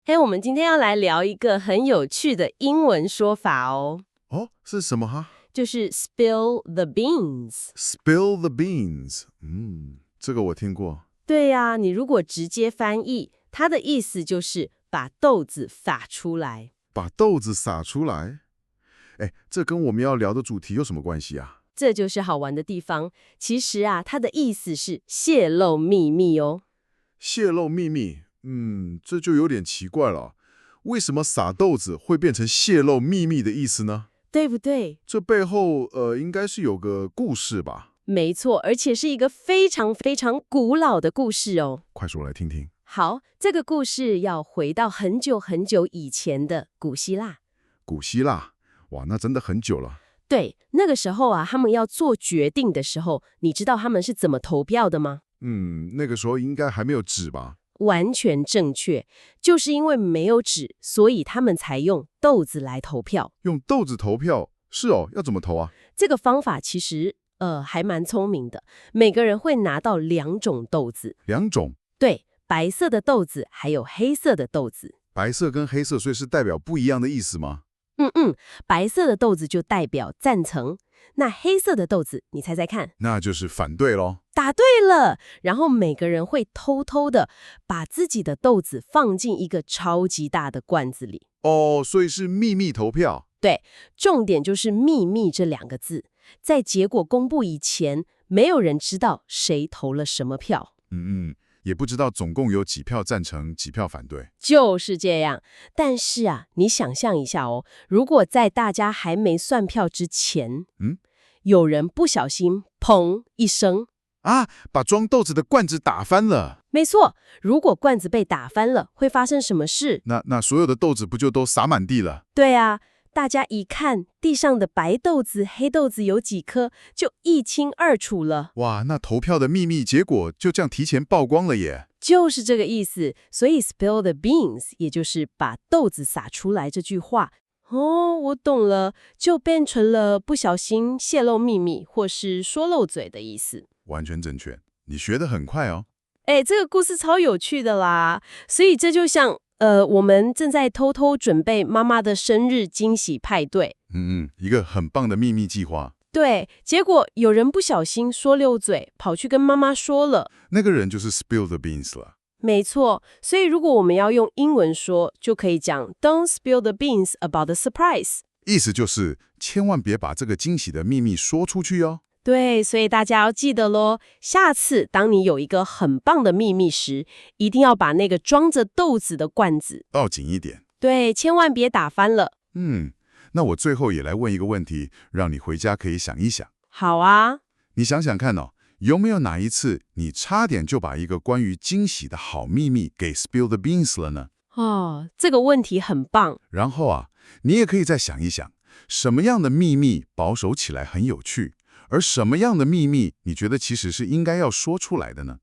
嘿，我们今天要来聊一个很有趣的英文说法哦，哦，是什么哈就是 spill the beans。？Spill the beans。这个我听过。对呀，你如果直接翻译，它的意思就是把豆子撒出来。把豆子撒出来。哎，这跟我们要聊的主题有什么关系啊？这就是好玩的地方。其实啊，它的意思是泄露秘密哦。泄露秘密。这就有点奇怪了。为什么撒豆子会变成泄露秘密的意思呢？对不对？这背后应该是有个故事吧？没错，而且是一个非常非常古老的故事哦。快说来听听。好，这个故事要回到很久很久以前的古希腊。古希腊，哇，那真的很久了。对，那个时候啊，他们要做决定的时候，你知道他们是怎么投票的吗？那个时候应该还没有纸吧？完全正确，就是因为没有纸，所以他们才用豆子来投票。用豆子投票，是哦，要怎么投啊？这个方法其实还蛮聪明的，每个人会拿到2种豆子，两种，对，白色的豆子还有黑色的豆子。白色跟黑色，所以是代表不一样的意思吗？白色的豆子就代表赞成，那黑色的豆子，你猜猜看？那就是反对咯。答对了，然后每个人会偷偷的把自己的豆子放进一个超级大的罐子里。哦，所以是秘密投票。对，重点就是“秘密”这2个字，在结果公布以前，没有人知道谁投了什么票。也不知道总共有几票赞成，几票反对。就是这样。但是啊，你想象一下哦，如果在大家还没算票之前，有人不小心砰一声，啊，把装豆子的罐子打翻了。没错，如果罐子被打翻了，会发生什么事？那所有的豆子不就都洒满地了？对啊，大家一看地上的白豆子、黑豆子有几颗，就一清二楚了。哇，那投票的秘密结果就这样提前曝光了耶。就是这个意思，所以 spill the beans 也就是把豆子撒出来这句话。哦，我懂了，就变成了不小心泄露秘密或是说漏嘴的意思。完全正确，你学得很快哦。哎，这个故事超有趣的啦，所以这就像我们正在偷偷准备妈妈的生日惊喜派对。一个很棒的秘密计划。对，结果有人不小心说溜嘴，跑去跟妈妈说了。那个人就是 spill the beans 了。没错，所以如果我们要用英文说，就可以讲 "Don't spill the beans about the surprise"。意思就是千万别把这个惊喜的秘密说出去哦。对，所以大家要记得咯，下次当你有一个很棒的秘密时，一定要把那个装着豆子的罐子，抱紧一点。对，千万别打翻了。那我最后也来问一个问题，让你回家可以想一想。好啊，你想想看哦，有没有哪一次你差点就把一个关于惊喜的好秘密给 spill the beans 了呢？哦，这个问题很棒。然后啊，你也可以再想一想，什么样的秘密保守起来很有趣，而什么样的秘密你觉得其实是应该要说出来的呢？